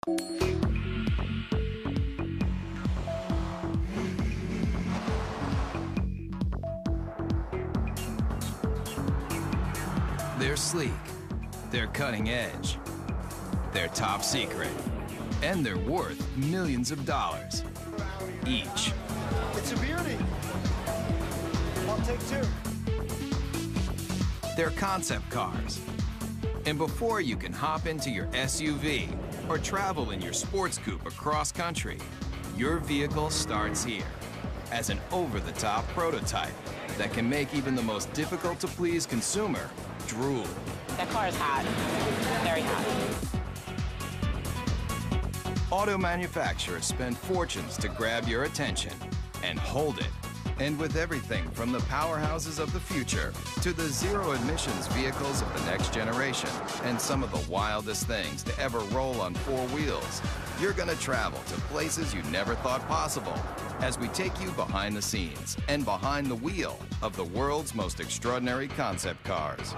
They're sleek, they're cutting edge, they're top secret, and they're worth millions of dollars each. It's a beauty. I'll take two. They're concept cars. And before you can hop into your SUV or travel in your sports coupe across country, your vehicle starts here as an over-the-top prototype that can make even the most difficult-to-please consumer drool. That car is hot, very hot. Auto manufacturers spend fortunes to grab your attention and hold it. And with everything from the powerhouses of the future to the zero-emissions vehicles of the next generation and some of the wildest things to ever roll on four wheels, you're gonna travel to places you never thought possible as we take you behind the scenes and behind the wheel of the world's most extraordinary concept cars.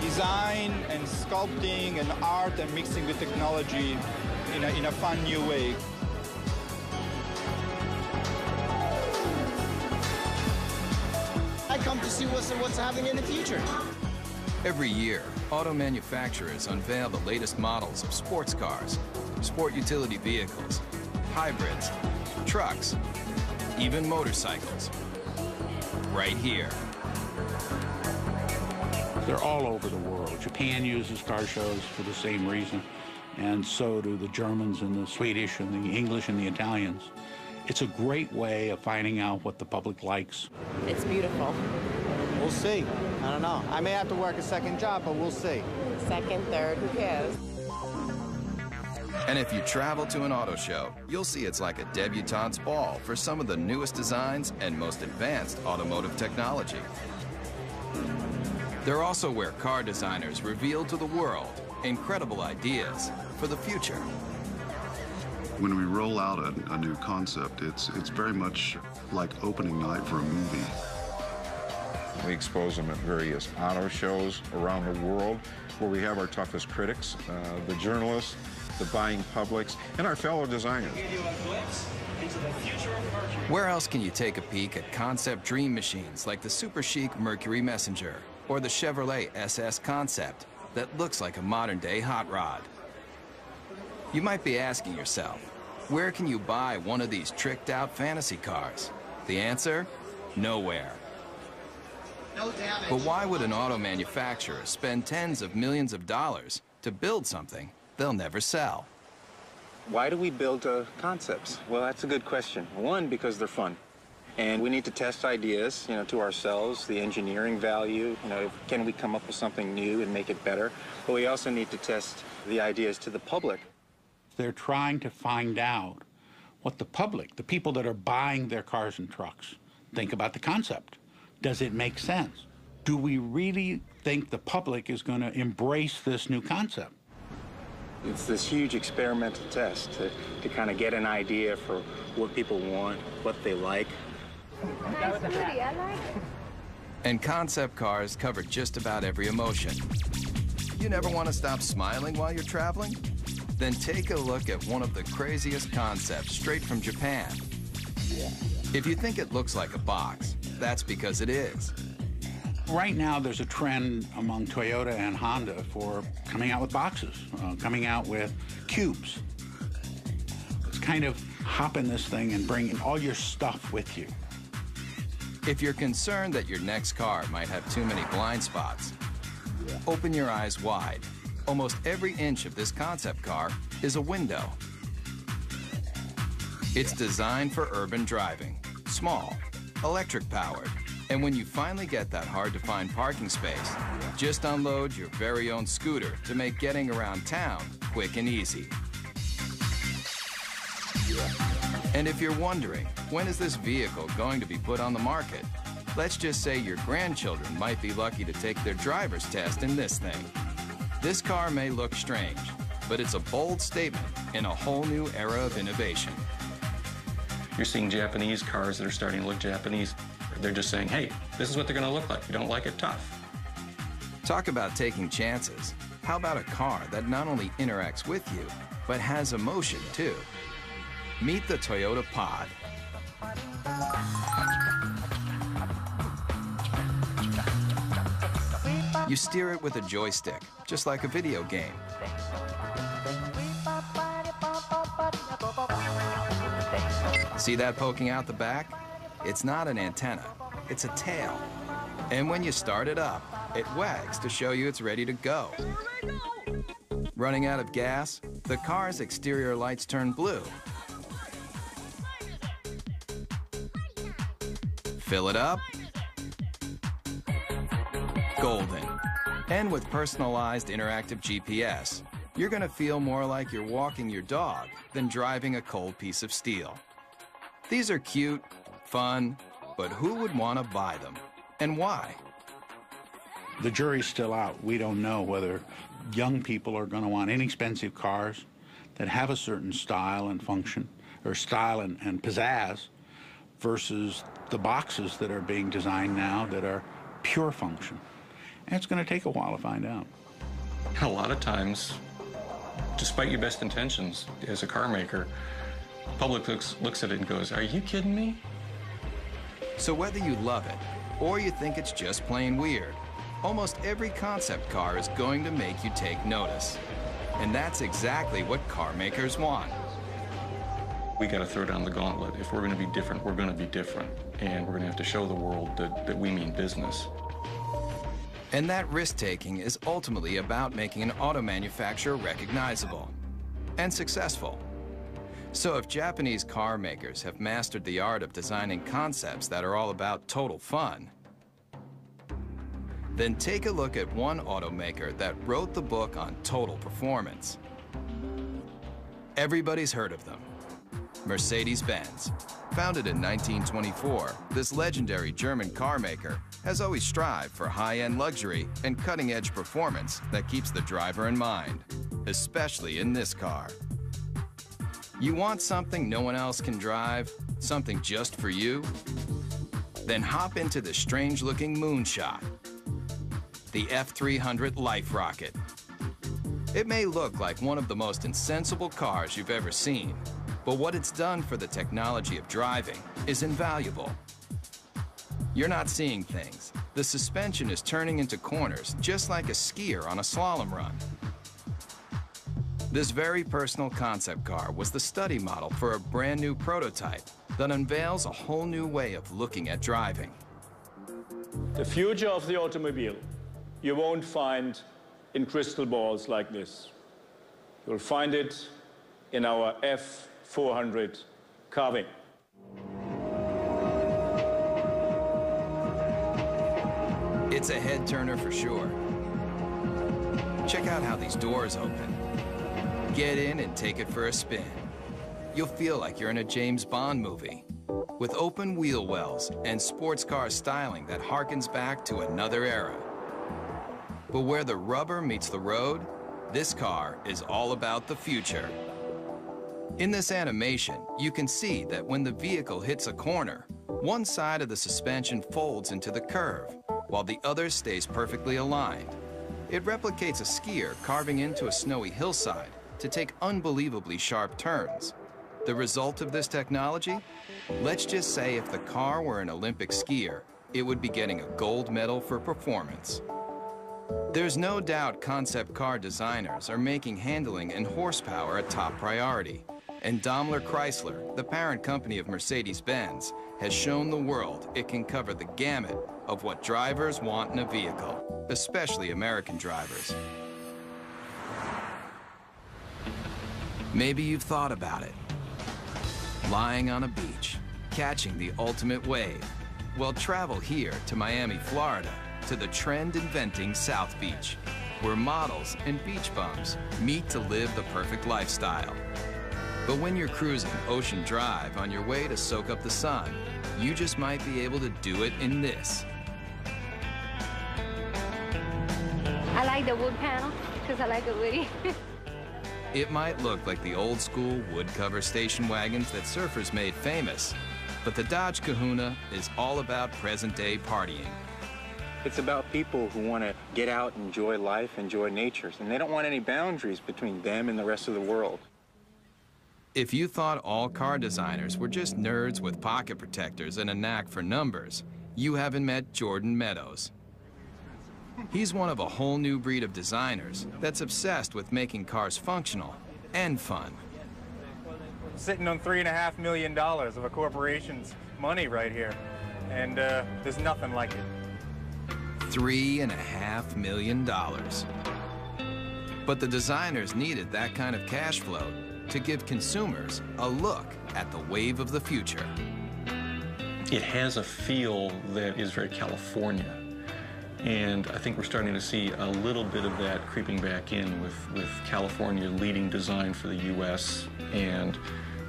Design and sculpting and art and mixing with technology in a fun new way. I come to see what's happening in the future. Every year, auto manufacturers unveil the latest models of sports cars, sport utility vehicles, hybrids, trucks, even motorcycles. Right here. They're all over the world. Japan uses car shows for the same reason, and so do the Germans and the Swedish and the English and the Italians. It's a great way of finding out what the public likes. It's beautiful. We'll see. I don't know. I may have to work a second job, but we'll see. Second, third, who cares? And if you travel to an auto show, you'll see it's like a debutante's ball for some of the newest designs and most advanced automotive technology. They're also where car designers reveal to the world incredible ideas for the future. When we roll out a new concept, it's very much like opening night for a movie. We expose them at various auto shows around the world where we have our toughest critics, the journalists, the buying publics, and our fellow designers. Where else can you take a peek at concept dream machines like the super chic Mercury Messenger or the Chevrolet SS Concept that looks like a modern-day hot rod? You might be asking yourself, where can you buy one of these tricked-out fantasy cars? The answer? Nowhere. No damage. But why would an auto manufacturer spend tens of millions of dollars to build something they'll never sell? Why do we build concepts? Well, that's a good question. One, because they're fun. And we need to test ideas, to ourselves, the engineering value, can we come up with something new and make it better? But we also need to test the ideas to the public. They're trying to find out what the public, the people that are buying their cars and trucks, think about the concept. Does it make sense? Do we really think the public is going to embrace this new concept? It's this huge experimental test to kind of get an idea for what people want, what they like. Nice booty, I like it. And concept cars cover just about every emotion. You never want to stop smiling while you're traveling? Then take a look at one of the craziest concepts straight from Japan. If you think it looks like a box, that's because it is. Right now, there's a trend among Toyota and Honda for coming out with boxes, coming out with cubes. It's kind of hop in this thing and bring all your stuff with you. If you're concerned that your next car might have too many blind spots, open your eyes wide. Almost every inch of this concept car is a window. It's designed for urban driving, small, electric powered, and when you finally get that hard-to-find parking space, Just unload your very own scooter to make getting around town quick and easy. And if you're wondering, when is this vehicle going to be put on the market? Let's just say your grandchildren might be lucky to take their driver's test in this thing. This car may look strange, but it's a bold statement in a whole new era of innovation. You're seeing Japanese cars that are starting to look Japanese. They're just saying, hey, this is what they're going to look like. If you don't like it, tough. Talk about taking chances. How about a car that not only interacts with you, but has emotion too? Meet the Toyota Pod. You steer it with a joystick, just like a video game. See that poking out the back? It's not an antenna, it's a tail. And when you start it up, it wags to show you it's ready to go. Running out of gas, the car's exterior lights turn blue. Fill it up. Golden. And with personalized interactive GPS, you're gonna feel more like you're walking your dog than driving a cold piece of steel. These are cute, fun, but who would want to buy them? And why? The jury's still out. We don't know whether young people are going to want inexpensive cars that have a certain style and function, or style and pizzazz, versus the boxes that are being designed now that are pure function. And it's going to take a while to find out. A lot of times, despite your best intentions as a car maker, the public looks at it and goes, are you kidding me? So whether you love it or you think it's just plain weird, almost every concept car is going to make you take notice. And that's exactly what car makers want. We got to throw down the gauntlet. If we're going to be different, we're going to be different. And we're going to have to show the world that we mean business. And that risk-taking is ultimately about making an auto manufacturer recognizable and successful. So if Japanese car makers have mastered the art of designing concepts that are all about total fun, then take a look at one automaker that wrote the book on total performance. Everybody's heard of them. Mercedes-Benz. Founded in 1924, this legendary German car maker has always strived for high-end luxury and cutting-edge performance that keeps the driver in mind, especially in this car. You want something no one else can drive? Something just for you? Then hop into the strange-looking moonshot, the F300 Life Rocket. It may look like one of the most insensible cars you've ever seen, but what it's done for the technology of driving is invaluable. You're not seeing things. The suspension is turning into corners just like a skier on a slalom run. This very personal concept car was the study model for a brand new prototype that unveils a whole new way of looking at driving. The future of the automobile you won't find in crystal balls like this. You'll find it in our F400 carving. It's a head turner for sure. Check out how these doors open. Get in and take it for a spin. You'll feel like you're in a James Bond movie, with open wheel wells and sports car styling that harkens back to another era. But where the rubber meets the road, this car is all about the future. In this animation, you can see that when the vehicle hits a corner, one side of the suspension folds into the curve, while the other stays perfectly aligned. It replicates a skier carving into a snowy hillside to take unbelievably sharp turns. The result of this technology? Let's just say if the car were an Olympic skier, it would be getting a gold medal for performance. There's no doubt concept car designers are making handling and horsepower a top priority. And Daimler Chrysler, the parent company of Mercedes-Benz, has shown the world it can cover the gamut of what drivers want in a vehicle, especially American drivers. Maybe you've thought about it. Lying on a beach, catching the ultimate wave. Well, travel here to Miami, Florida, to the trend-inventing South Beach, where models and beach bums meet to live the perfect lifestyle. But when you're cruising Ocean Drive on your way to soak up the sun, you just might be able to do it in this. I like the wood panel because I like the woody. It might look like the old-school wood cover station wagons that surfers made famous, but the Dodge Kahuna is all about present-day partying. It's about people who want to get out, enjoy life, enjoy nature, and they don't want any boundaries between them and the rest of the world. If you thought all car designers were just nerds with pocket protectors and a knack for numbers, you haven't met Jordan Meadows. He's one of a whole new breed of designers that's obsessed with making cars functional and fun. Sitting on $3.5 million of a corporation's money right here, and there's nothing like it. $3.5 million. But the designers needed that kind of cash flow to give consumers a look at the wave of the future. It has a feel that is very California. And I think we're starting to see a little bit of that creeping back in with California leading design for the U.S. and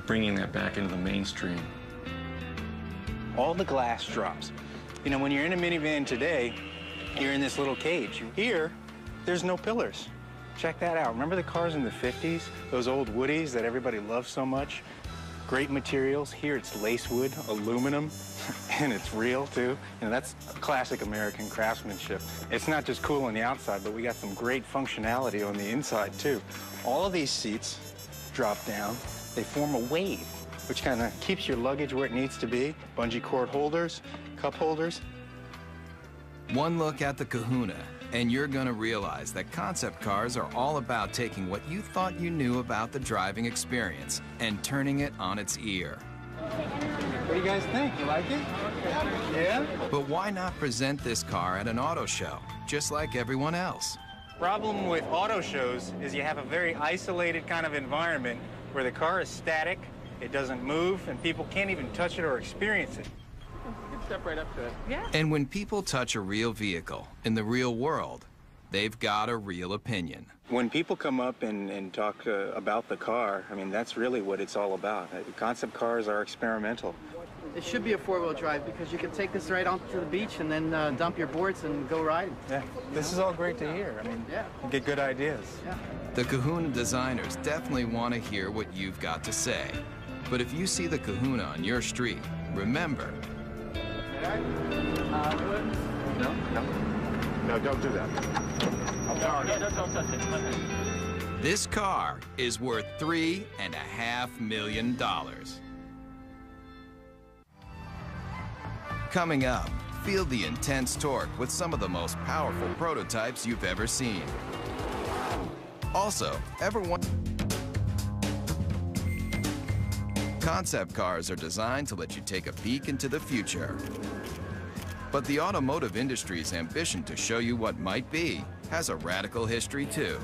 bringing that back into the mainstream. All the glass drops. You know, when you're in a minivan today, you're in this little cage. Here, there's no pillars. Check that out. Remember the cars in the 50s? Those old Woodies that everybody loved so much? Great materials. Here it's lace wood, aluminum, and it's real too. You know, that's classic American craftsmanship. It's not just cool on the outside, but we got some great functionality on the inside too. All of these seats drop down. They form a wave, which kind of keeps your luggage where it needs to be. Bungee cord holders, cup holders. One look at the Kahuna, and you're gonna realize that concept cars are all about taking what you thought you knew about the driving experience and turning it on its ear. What do you guys think? You like it? Yeah? But why not present this car at an auto show, just like everyone else? Problem with auto shows is you have a very isolated kind of environment where the car is static, it doesn't move, and people can't even touch it or experience it. You can step right up to it. Yeah. And when people touch a real vehicle in the real world, they've got a real opinion. When people come up and talk about the car, I mean, that's really what it's all about. Concept cars are experimental. It should be a four-wheel drive because you can take this right onto the beach and then dump your boards and go riding. Yeah, this is all great to hear. I mean, yeah, you get good ideas. Yeah. The Kahuna designers definitely want to hear what you've got to say. But if you see the Kahuna on your street, remember. No, don't do that. Don't touch it. This car is worth $3.5 million. Coming up, feel the intense torque with some of the most powerful prototypes you've ever seen. Also, concept cars are designed to let you take a peek into the future. But the automotive industry's ambition to show you what might be has a radical history too.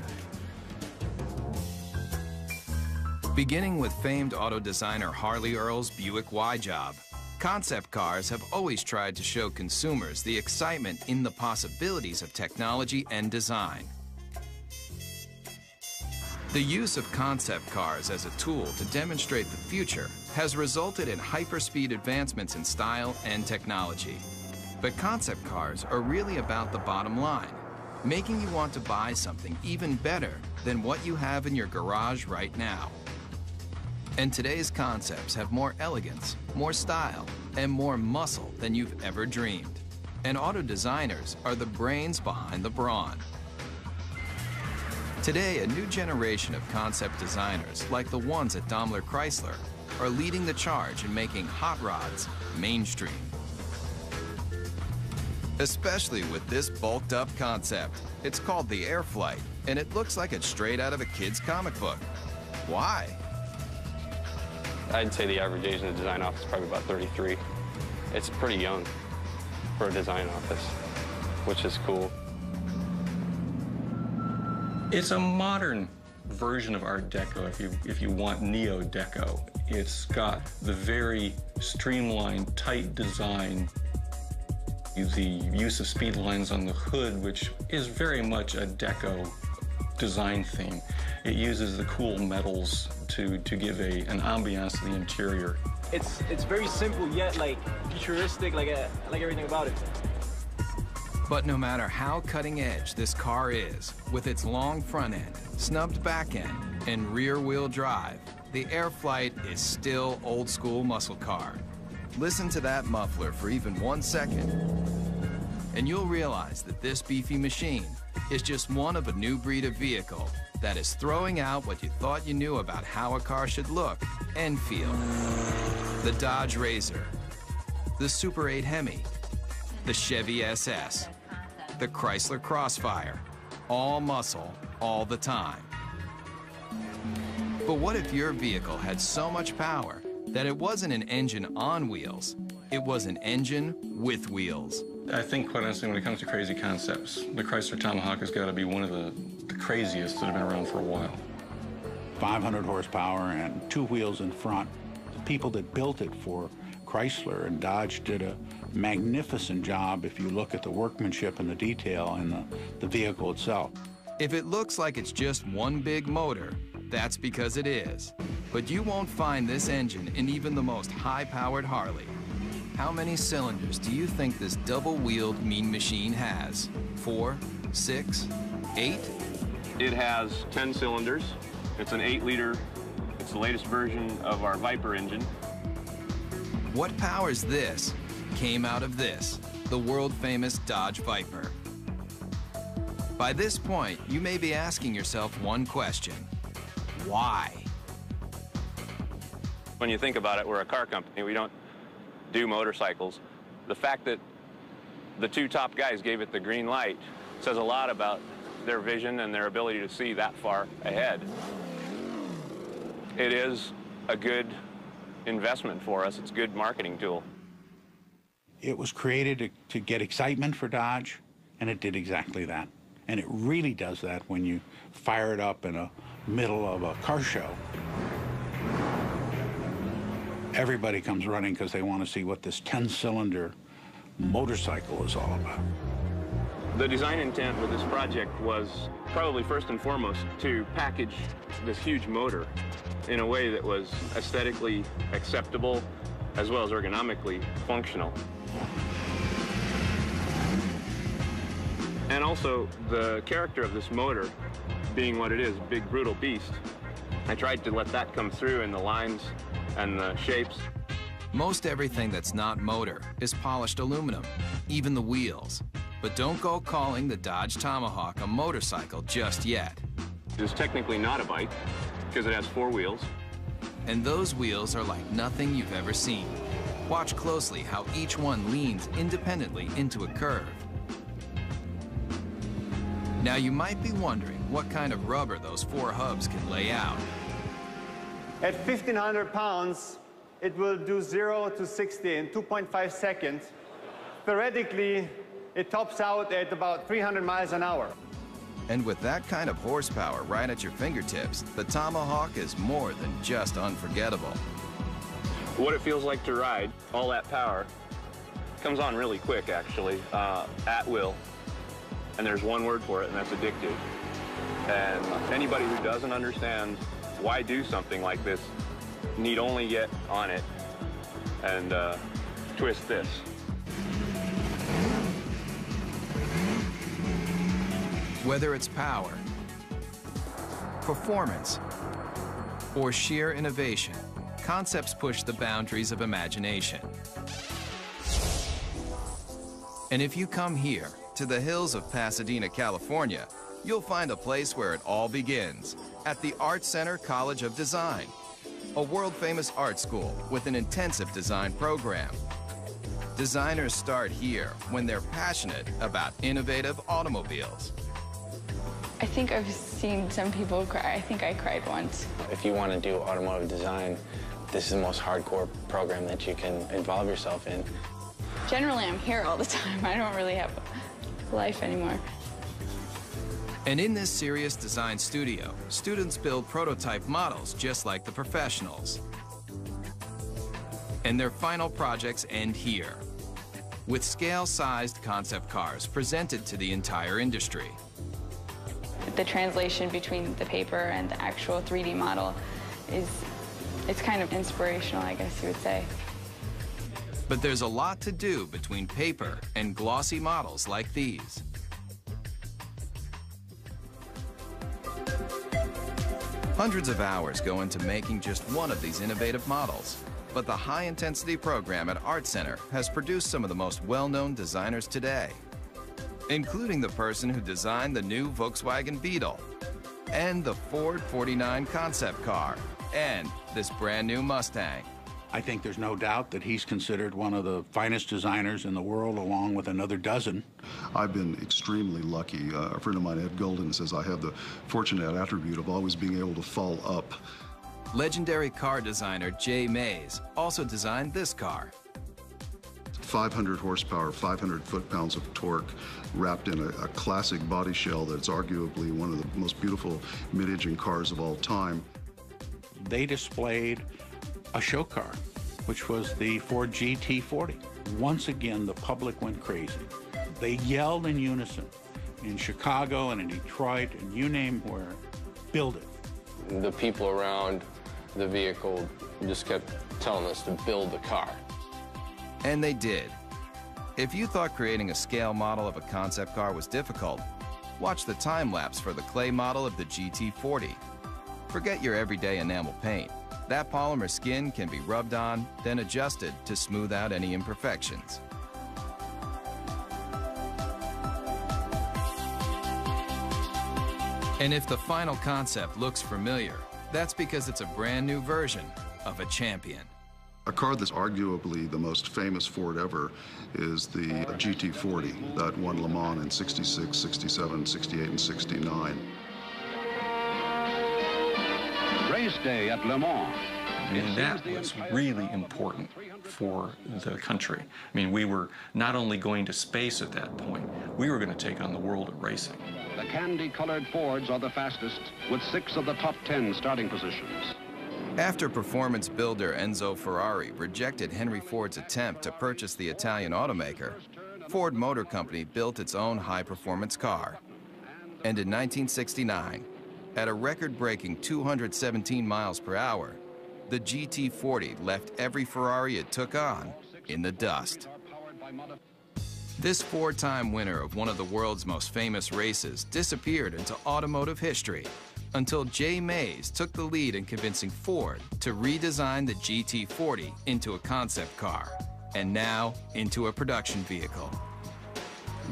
Beginning with famed auto designer Harley Earl's Buick Y-Job, concept cars have always tried to show consumers the excitement in the possibilities of technology and design. The use of concept cars as a tool to demonstrate the future has resulted in hyperspeed advancements in style and technology. But concept cars are really about the bottom line, making you want to buy something even better than what you have in your garage right now. And today's concepts have more elegance, more style, and more muscle than you've ever dreamed. And auto designers are the brains behind the brawn. Today, a new generation of concept designers, like the ones at Daimler Chrysler, are leading the charge in making hot rods mainstream. Especially with this bulked up concept. It's called the Airflight, and it looks like it's straight out of a kid's comic book. Why? I'd say the average age in the design office is probably about 33. It's pretty young for a design office, which is cool. It's a modern version of Art Deco, if you want Neo-Deco. It's got the very streamlined, tight design The use of speed lines on the hood, which is very much a deco design theme. It uses the cool metals to give an ambiance to the interior. It's very simple yet like futuristic, like everything about it. But no matter how cutting edge this car is, with its long front end, snubbed back end, and rear wheel drive, the Airflight is still old school muscle car. Listen to that muffler for even 1 second, and you'll realize that this beefy machine is just one of a new breed of vehicle that is throwing out what you thought you knew about how a car should look and feel. The Dodge Razor, the Super 8 Hemi, the Chevy SS, the Chrysler Crossfire, all muscle, all the time. But what if your vehicle had so much power that it wasn't an engine on wheels, it was an engine with wheels? I think, quite honestly, when it comes to crazy concepts, the Chrysler Tomahawk has got to be one of the craziest that have been around for a while. 500 horsepower and 2 wheels in front. The people that built it for Chrysler and Dodge did a magnificent job if you look at the workmanship and the detail in the vehicle itself. If it looks like it's just one big motor, that's because it is. But you won't find this engine in even the most high-powered Harley. How many cylinders do you think this double-wheeled mean machine has? 4, 6, 8? It has 10 cylinders. It's an 8-liter. It's the latest version of our Viper engine. What powers this came out of this, the world-famous Dodge Viper. By this point, you may be asking yourself one question: why? When you think about it, we're a car company. We don't do motorcycles. The fact that the 2 top guys gave it the green light says a lot about their vision and their ability to see that far ahead. It is a good investment for us. It's a good marketing tool. It was created to get excitement for Dodge, and it did exactly that. And it really does that when you fire it up in the middle of a car show. Everybody comes running because they want to see what this 10-cylinder motorcycle is all about. The design intent with this project was probably first and foremost to package this huge motor in a way that was aesthetically acceptable as well as ergonomically functional. And also the character of this motor being what it is, big brutal beast. I tried to let that come through in the lines and the shapes. Most everything that's not motor is polished aluminum, even the wheels. But don't go calling the Dodge Tomahawk a motorcycle just yet. It's technically not a bike because it has 4 wheels. And those wheels are like nothing you've ever seen. Watch closely how each one leans independently into a curve. Now you might be wondering what kind of rubber those 4 hubs can lay out. At 1,500 pounds, it will do 0 to 60 in 2.5 seconds. Theoretically, it tops out at about 300 miles an hour. And with that kind of horsepower right at your fingertips, the Tomahawk is more than just unforgettable. What it feels like to ride, all that power, comes on really quick actually, at will. And there's one word for it, and that's addictive. And anybody who doesn't understand why do something like this need only get on it and twist this. Whether it's power, performance, or sheer innovation, concepts push the boundaries of imagination. And if you come here, to the hills of Pasadena, California, you'll find a place where it all begins, at the Art Center College of Design, a world-famous art school with an intensive design program. Designers start here when they're passionate about innovative automobiles. I think I've seen some people cry. I think I cried once. If you want to do automotive design, this is the most hardcore program that you can involve yourself in. Generally, I'm here all the time. I don't really have a life anymore. And in this serious design studio, students build prototype models just like the professionals. And their final projects end here. with scale-sized concept cars presented to the entire industry. The translation between the paper and the actual 3D model it's kind of inspirational, I guess you would say. But there's a lot to do between paper and glossy models like these. Hundreds of hours go into making just one of these innovative models. But the high-intensity program at Art Center has produced some of the most well-known designers today, including the person who designed the new Volkswagen Beetle, and the Ford 49 concept car, and this brand new Mustang. I think there's no doubt that he's considered one of the finest designers in the world, along with another dozen. I've been extremely lucky. A friend of mine, Ed Golden, says I have the fortunate attribute of always being able to fall up. Legendary car designer Jay Mays also designed this car. 500 horsepower, 500 foot-pounds of torque, wrapped in a classic body shell that's arguably one of the most beautiful mid-engine cars of all time. They displayed a show car, which was the Ford GT40. Once again, the public went crazy. They yelled in unison in Chicago and in Detroit and you name where, build it. The people around the vehicle just kept telling us to build the car. And they did. If you thought creating a scale model of a concept car was difficult, watch the time-lapse for the clay model of the GT40. Forget your everyday enamel paint. That polymer skin can be rubbed on, then adjusted to smooth out any imperfections. And if the final concept looks familiar, that's because it's a brand new version of a champion. A car that's arguably the most famous Ford ever is the GT40 that won Le Mans in 66, 67, 68, and 69. Race day at Le Mans. And that was really important for the country. I mean, we were not only going to space at that point, we were going to take on the world of racing. The candy-colored Fords are the fastest, with 6 of the top 10 starting positions. After performance builder Enzo Ferrari rejected Henry Ford's attempt to purchase the Italian automaker, Ford Motor Company built its own high-performance car. And in 1969, at a record-breaking 217 miles per hour, the GT40 left every Ferrari it took on in the dust. This 4-time winner of one of the world's most famous races disappeared into automotive history until Jay Mays took the lead in convincing Ford to redesign the GT40 into a concept car, and now into a production vehicle.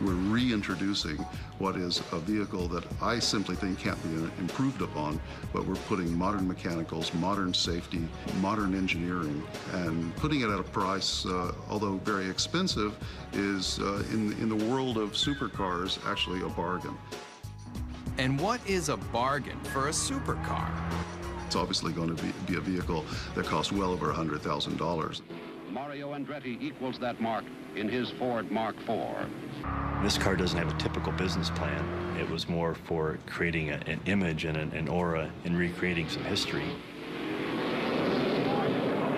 We're reintroducing what is a vehicle that I simply think can't be improved upon, but we're putting modern mechanicals, modern safety, modern engineering, and putting it at a price, although very expensive, is in the world of supercars actually a bargain. And what is a bargain for a supercar? It's obviously going to be a vehicle that costs well over $100,000. Mario Andretti equals that mark in his Ford Mark IV. This car doesn't have a typical business plan. It was more for creating an image and an aura and recreating some history.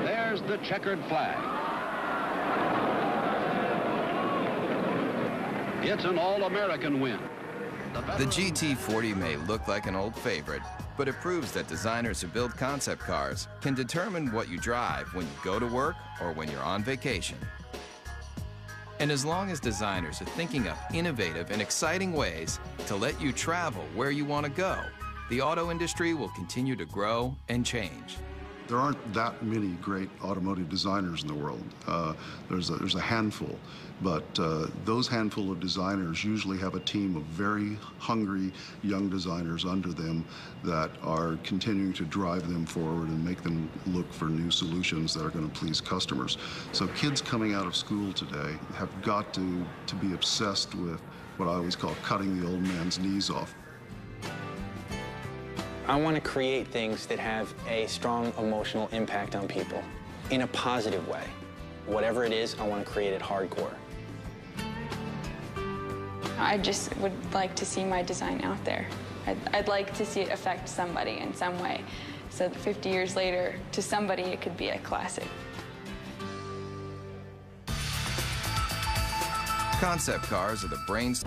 There's the checkered flag. It's an all-American win. The GT40 may look like an old favorite, but it proves that designers who build concept cars can determine what you drive when you go to work or when you're on vacation. And as long as designers are thinking up innovative and exciting ways to let you travel where you want to go, the auto industry will continue to grow and change. There aren't that many great automotive designers in the world. There's a handful, but those handful of designers usually have a team of very hungry young designers under them that are continuing to drive them forward and make them look for new solutions that are going to please customers. So kids coming out of school today have got to be obsessed with what I always call cutting the old man's knees off. I want to create things that have a strong emotional impact on people in a positive way. Whatever it is, I want to create it hardcore. I just would like to see my design out there. I'd like to see it affect somebody in some way, so that 50 years later, to somebody, it could be a classic. Concept cars are the brains.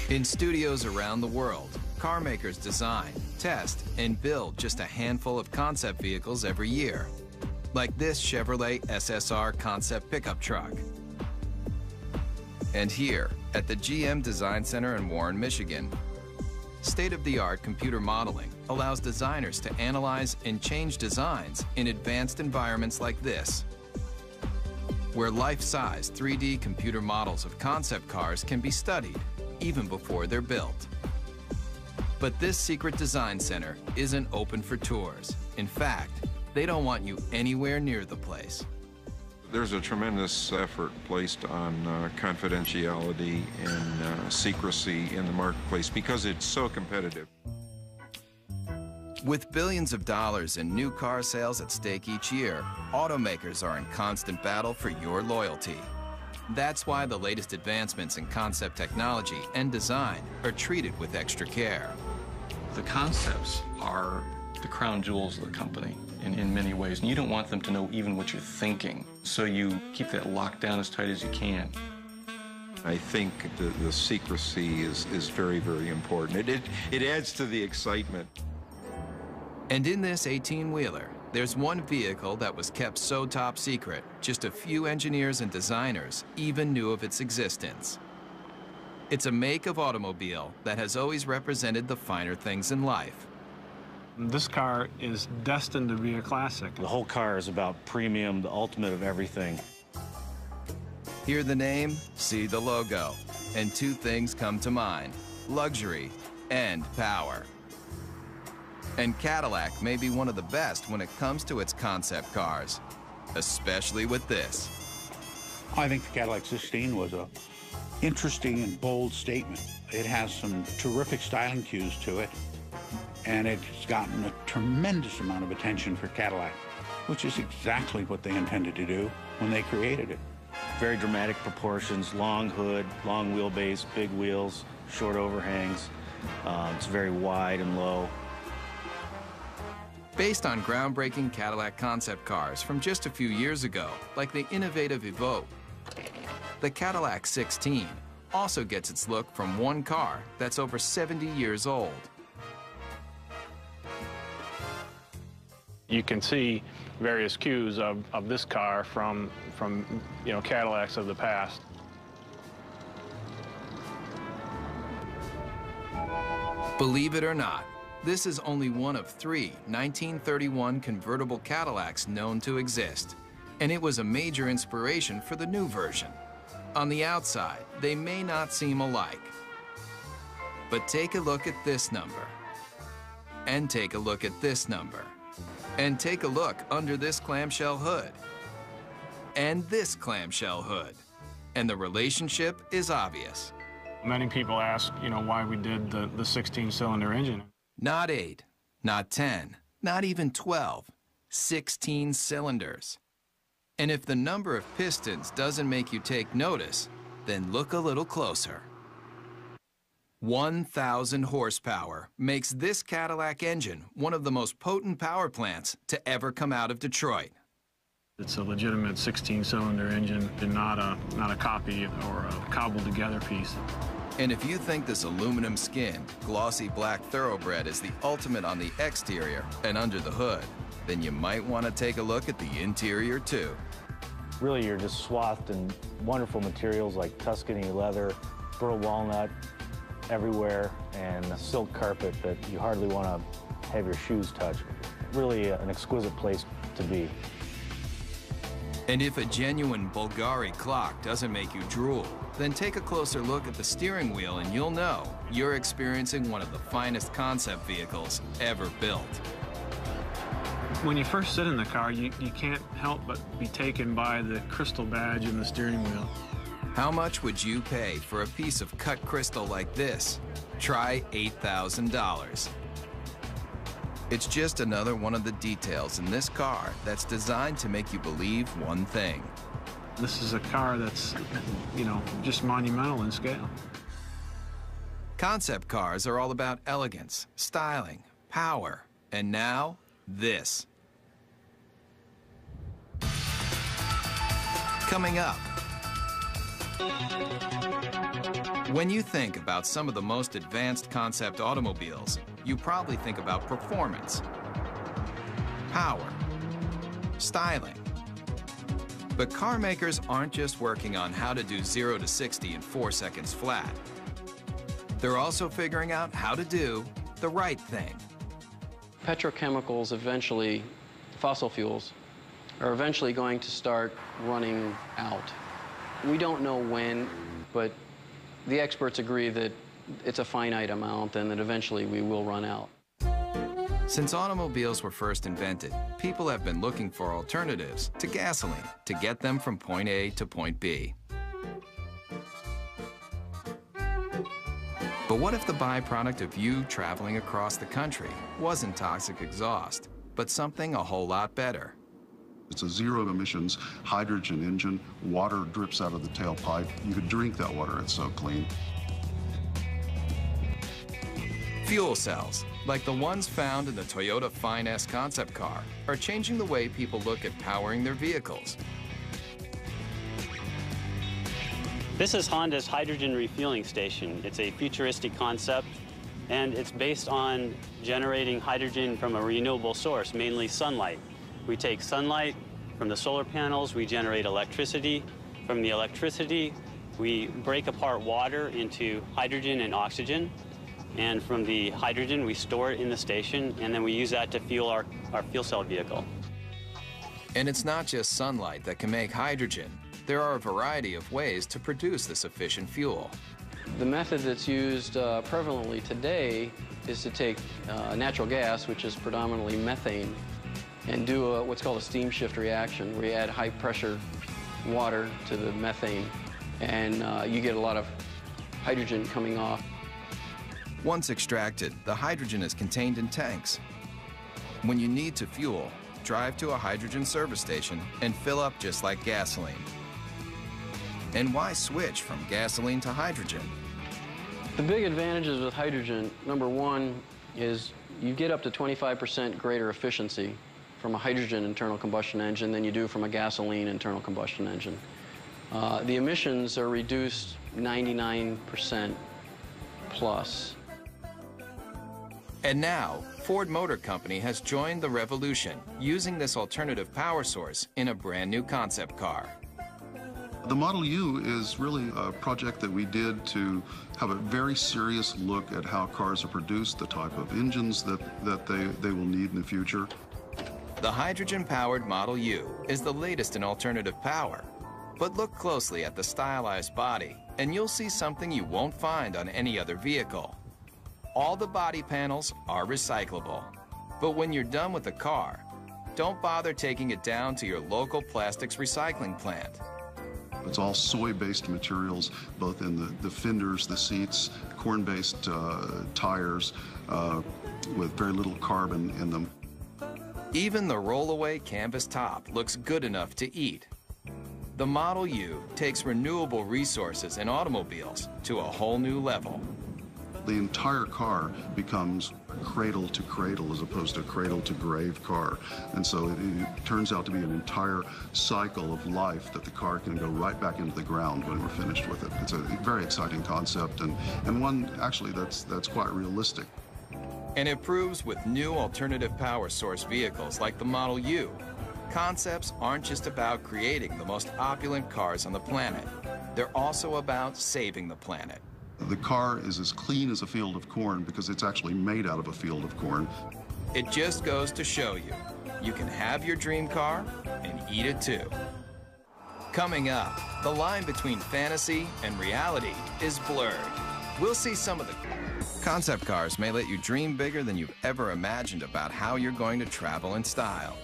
In studios around the world, car makers design, test, and build just a handful of concept vehicles every year, like this Chevrolet SSR concept pickup truck. And here, at the GM Design Center in Warren, Michigan, state-of-the-art computer modeling allows designers to analyze and change designs in advanced environments like this, where life-size 3D computer models of concept cars can be studied even before they're built. But this secret design center isn't open for tours. In fact, they don't want you anywhere near the place. There's a tremendous effort placed on confidentiality and secrecy in the marketplace because it's so competitive. With billions of dollars in new car sales at stake each year, automakers are in constant battle for your loyalty. That's why the latest advancements in concept technology and design are treated with extra care. The concepts are the crown jewels of the company in many ways, and you don't want them to know even what you're thinking, so you keep that locked down as tight as you can. I think the secrecy is very, very important. It adds to the excitement. And in this 18-wheeler, there's one vehicle that was kept so top secret, just a few engineers and designers even knew of its existence. It's a make of automobile that has always represented the finer things in life. This car is destined to be a classic. The whole car is about premium, the ultimate of everything. Hear the name, see the logo, and two things come to mind: luxury and power. And Cadillac may be one of the best when it comes to its concept cars, especially with this. I think the Cadillac 16 was a interesting and bold statement. It has some terrific styling cues to it, and it's gotten a tremendous amount of attention for Cadillac, which is exactly what they intended to do when they created it. Very dramatic proportions, long hood, long wheelbase, big wheels, short overhangs. It's very wide and low. Based on groundbreaking Cadillac concept cars from just a few years ago, like the innovative Evoque, the Cadillac 16 also gets its look from one car that's over 70 years old. You can see various cues of this car from Cadillacs of the past. Believe it or not, this is only one of 3 1931 convertible Cadillacs known to exist, and it was a major inspiration for the new version. On the outside, they may not seem alike, but take a look at this number, and take a look at this number, and take a look under this clamshell hood, and this clamshell hood, and the relationship is obvious. Many people ask, why we did the 16-cylinder engine. Not 8, not 10, not even 12, 16 cylinders. And if the number of pistons doesn't make you take notice, then look a little closer. 1,000 horsepower makes this Cadillac engine one of the most potent power plants to ever come out of Detroit. It's a legitimate 16-cylinder engine and not a copy or a cobbled-together piece. And if you think this aluminum-skinned, glossy black thoroughbred is the ultimate on the exterior and under the hood, then you might want to take a look at the interior too. Really, you're just swathed in wonderful materials like Tuscany leather, burl walnut everywhere, and a silk carpet that you hardly want to have your shoes touch. Really an exquisite place to be. And if a genuine Bulgari clock doesn't make you drool, then take a closer look at the steering wheel and you'll know you're experiencing one of the finest concept vehicles ever built. When you first sit in the car, you can't help but be taken by the crystal badge in the steering wheel. How much would you pay for a piece of cut crystal like this? Try $8,000. It's just another one of the details in this car that's designed to make you believe one thing. This is a car that's, just monumental in scale. Concept cars are all about elegance, styling, power, and now, this. Coming up, When you think about some of the most advanced concept automobiles, you probably think about performance, power, styling. But car makers aren't just working on how to do 0 to 60 in 4 seconds flat. They're also figuring out how to do the right thing. Petrochemicals eventually, fossil fuels, are eventually going to start running out. We don't know when, but the experts agree that it's a finite amount and that eventually we will run out. Since automobiles were first invented, people have been looking for alternatives to gasoline to get them from point A to point B. But what if the byproduct of you traveling across the country wasn't toxic exhaust, but something a whole lot better? It's a zero-emissions hydrogen engine. Water drips out of the tailpipe. You could drink that water, it's so clean. Fuel cells, like the ones found in the Toyota Fine S concept car, are changing the way people look at powering their vehicles. This is Honda's hydrogen refueling station. It's a futuristic concept, and it's based on generating hydrogen from a renewable source, mainly sunlight. We take sunlight from the solar panels, we generate electricity. From the electricity, we break apart water into hydrogen and oxygen. And from the hydrogen, we store it in the station, and then we use that to fuel our fuel cell vehicle. And it's not just sunlight that can make hydrogen. There are a variety of ways to produce this efficient fuel. The method that's used prevalently today is to take natural gas, which is predominantly methane, and do what's called a steam shift reaction, where you add high-pressure water to the methane, and you get a lot of hydrogen coming off. Once extracted, the hydrogen is contained in tanks. When you need to fuel, drive to a hydrogen service station and fill up just like gasoline. And why switch from gasoline to hydrogen? The big advantages with hydrogen, number one, is you get up to 25% greater efficiency from a hydrogen internal combustion engine than you do from a gasoline internal combustion engine. The emissions are reduced 99% plus. And now, Ford Motor Company has joined the revolution, using this alternative power source in a brand new concept car. The Model U is really a project that we did to have a very serious look at how cars are produced, the type of engines that they will need in the future. The hydrogen-powered Model U is the latest in alternative power. But look closely at the stylized body, and you'll see something you won't find on any other vehicle. All the body panels are recyclable. But when you're done with the car, don't bother taking it down to your local plastics recycling plant. It's all soy-based materials, both in the fenders, the seats, corn-based tires with very little carbon in them. Even the rollaway canvas top looks good enough to eat. The Model U takes renewable resources in automobiles to a whole new level. The entire car becomes cradle to cradle as opposed to cradle to grave car. And so it turns out to be an entire cycle of life that the car can go right back into the ground when we're finished with it. It's a very exciting concept and one actually that's quite realistic. And it proves with new alternative power source vehicles like the Model U, concepts aren't just about creating the most opulent cars on the planet. They're also about saving the planet. The car is as clean as a field of corn because it's actually made out of a field of corn. It just goes to show you, you can have your dream car and eat it too. Coming up, the line between fantasy and reality is blurred. We'll see some of the concept cars may let you dream bigger than you've ever imagined about how you're going to travel in style.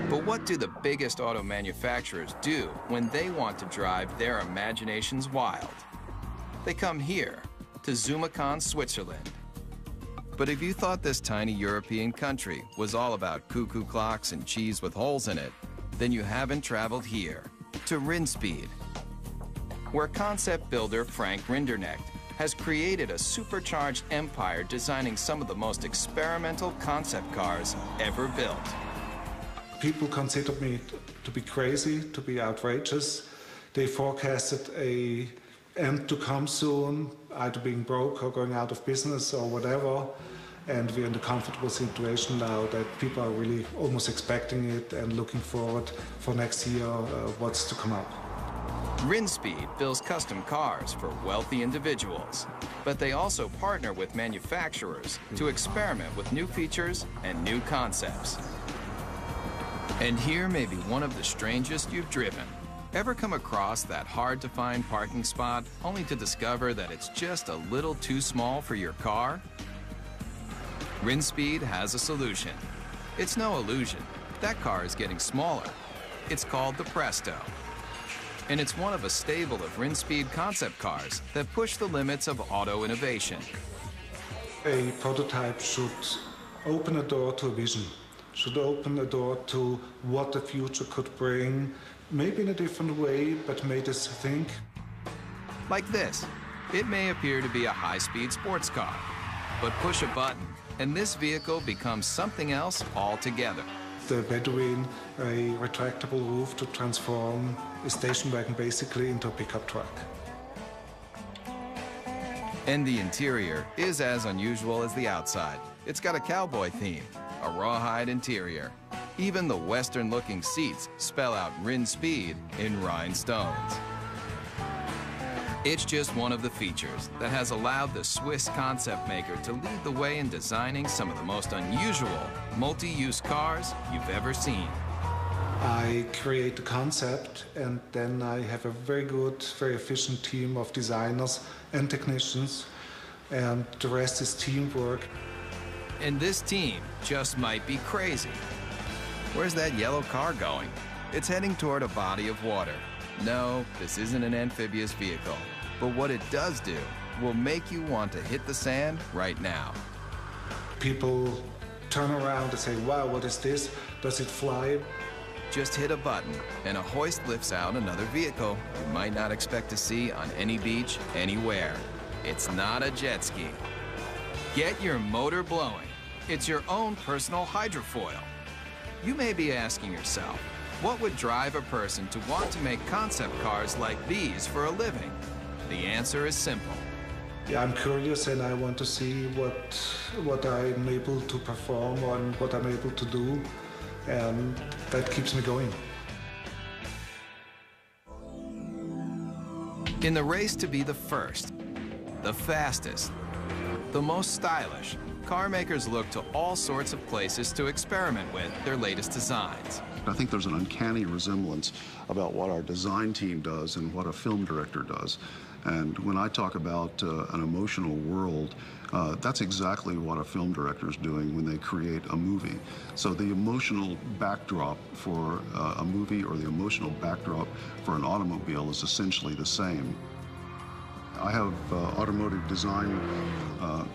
But what do the biggest auto manufacturers do when they want to drive their imaginations wild? They come here, to Zumikon, Switzerland. But if you thought this tiny European country was all about cuckoo clocks and cheese with holes in it, then you haven't traveled here, to Rinspeed, where concept builder Frank Rinderknecht has created a supercharged empire designing some of the most experimental concept cars ever built. People consider me be crazy, to be outrageous. They forecasted a end to come soon, either being broke or going out of business or whatever. And we're in the comfortable situation now that people are really almost expecting it and looking forward for next year what's to come up. Rinspeed builds custom cars for wealthy individuals, but they also partner with manufacturers to experiment with new features and new concepts. And here may be one of the strangest you've driven. Ever come across that hard-to-find parking spot only to discover that it's just a little too small for your car? Rinspeed has a solution. It's no illusion. That car is getting smaller. It's called the Presto. And it's one of a stable of Rinspeed concept cars that push the limits of auto innovation. A prototype should open a door to a vision, should open a door to what the future could bring, maybe in a different way, but made us think. Like this. It may appear to be a high-speed sports car, but push a button, and this vehicle becomes something else altogether. The Bedouin, a retractable roof to transform a station wagon basically into a pickup truck. And the interior is as unusual as the outside. It's got a cowboy theme, a rawhide interior. Even the Western-looking seats spell out Rinspeed in rhinestones. It's just one of the features that has allowed the Swiss concept maker to lead the way in designing some of the most unusual multi-use cars you've ever seen. I create the concept, and then I have a very good, very efficient team of designers and technicians, and the rest is teamwork. And this team just might be crazy. Where's that yellow car going? It's heading toward a body of water. No, this isn't an amphibious vehicle. But what it does do will make you want to hit the sand right now. People turn around and say, wow, what is this? Does it fly? Just hit a button, and a hoist lifts out another vehicle you might not expect to see on any beach, anywhere. It's not a jet ski. Get your motor blowing. It's your own personal hydrofoil. You may be asking yourself, what would drive a person to want to make concept cars like these for a living? The answer is simple. Yeah, I'm curious and I want to see what I'm able to perform and what I'm able to do, and that keeps me going. In the race to be the first, the fastest, the most stylish, car makers look to all sorts of places to experiment with their latest designs. I think there's an uncanny resemblance about what our design team does and what a film director does. And when I talk about an emotional world, that's exactly what a film director is doing when they create a movie. So the emotional backdrop for a movie or the emotional backdrop for an automobile is essentially the same. I have automotive design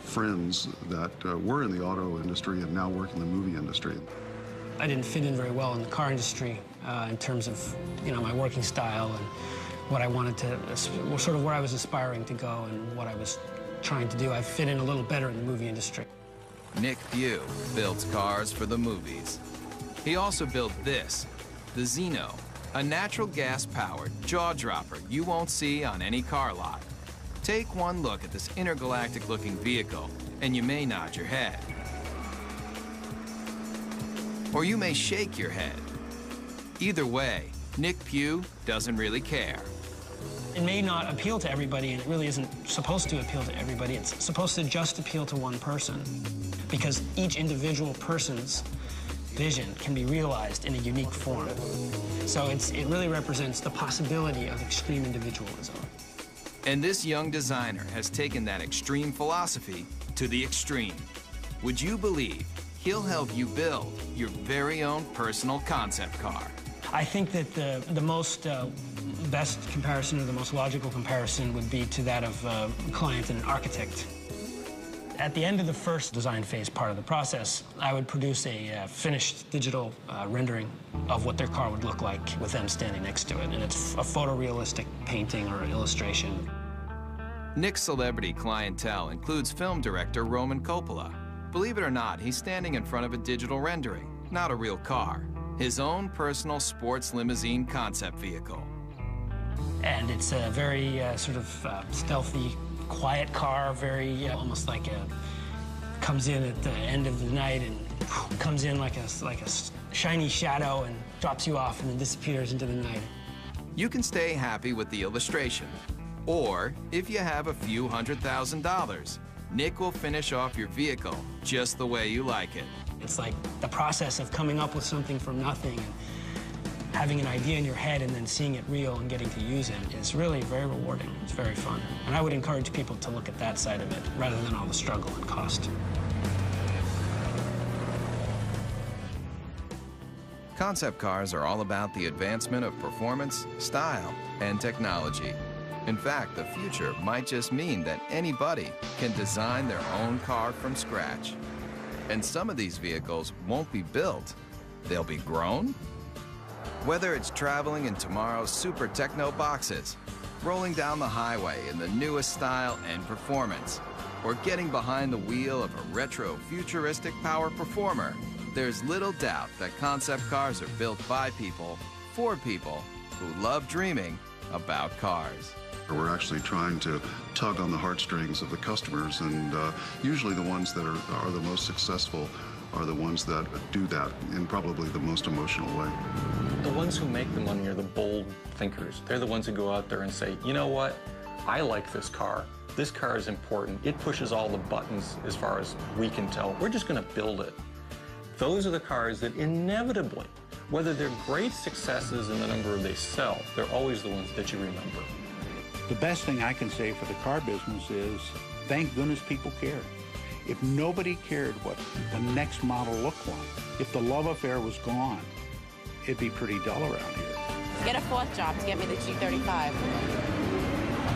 friends that were in the auto industry and now work in the movie industry. I didn't fit in very well in the car industry in terms of, my working style and what I wanted to, sort of where I was aspiring to go and what I was trying to do. I fit in a little better in the movie industry. Nick Pugh builds cars for the movies. He also built this, the Zeno, a natural gas-powered jaw-dropper you won't see on any car lot. Take one look at this intergalactic-looking vehicle, and you may nod your head. Or you may shake your head. Either way, Nick Pugh doesn't really care. It may not appeal to everybody, and it really isn't supposed to appeal to everybody. It's supposed to just appeal to one person, because each individual person's vision can be realized in a unique form. So it really represents the possibility of extreme individualism. And this young designer has taken that extreme philosophy to the extreme. Would you believe he'll help you build your very own personal concept car? I think that the most best comparison, or the most logical comparison, would be to that of a client and an architect. At the end of the first design phase part of the process, I would produce a finished digital rendering of what their car would look like with them standing next to it. And it's a photorealistic painting or illustration. Nick's celebrity clientele includes film director Roman Coppola. Believe it or not, he's standing in front of a digital rendering, not a real car. his own personal sports limousine concept vehicle. And it's a very sort of stealthy, quiet car, very almost like comes in at the end of the night and comes in like a shiny shadow and drops you off and then disappears into the night. You can stay happy with the illustration, or if you have a few $100,000, Nick will finish off your vehicle just the way you like it. It's like the process of coming up with something from nothing and having an idea in your head and then seeing it real and getting to use it is really very rewarding. It's very fun. And I would encourage people to look at that side of it rather than all the struggle and cost. Concept cars are all about the advancement of performance, style, and technology. In fact, the future might just mean that anybody can design their own car from scratch. And some of these vehicles won't be built, they'll be grown. Whether it's traveling in tomorrow's super techno boxes, rolling down the highway in the newest style and performance, or getting behind the wheel of a retro futuristic power performer, there's little doubt that concept cars are built by people, for people who love dreaming about cars. We're actually trying to tug on the heartstrings of the customers, and usually the ones that are the most successful are the ones that do that in probably the most emotional way. The ones who make the money are the bold thinkers. They're the ones who go out there and say, you know what, I like this car. This car is important. It pushes all the buttons as far as we can tell. We're just going to build it. Those are the cars that inevitably, whether they're great successes in the number they sell, they're always the ones that you remember. The best thing I can say for the car business is, thank goodness people care. If nobody cared what the next model looked like, if the love affair was gone, it'd be pretty dull around here. Get a fourth job to get me the G35.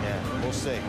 Yeah, we'll see.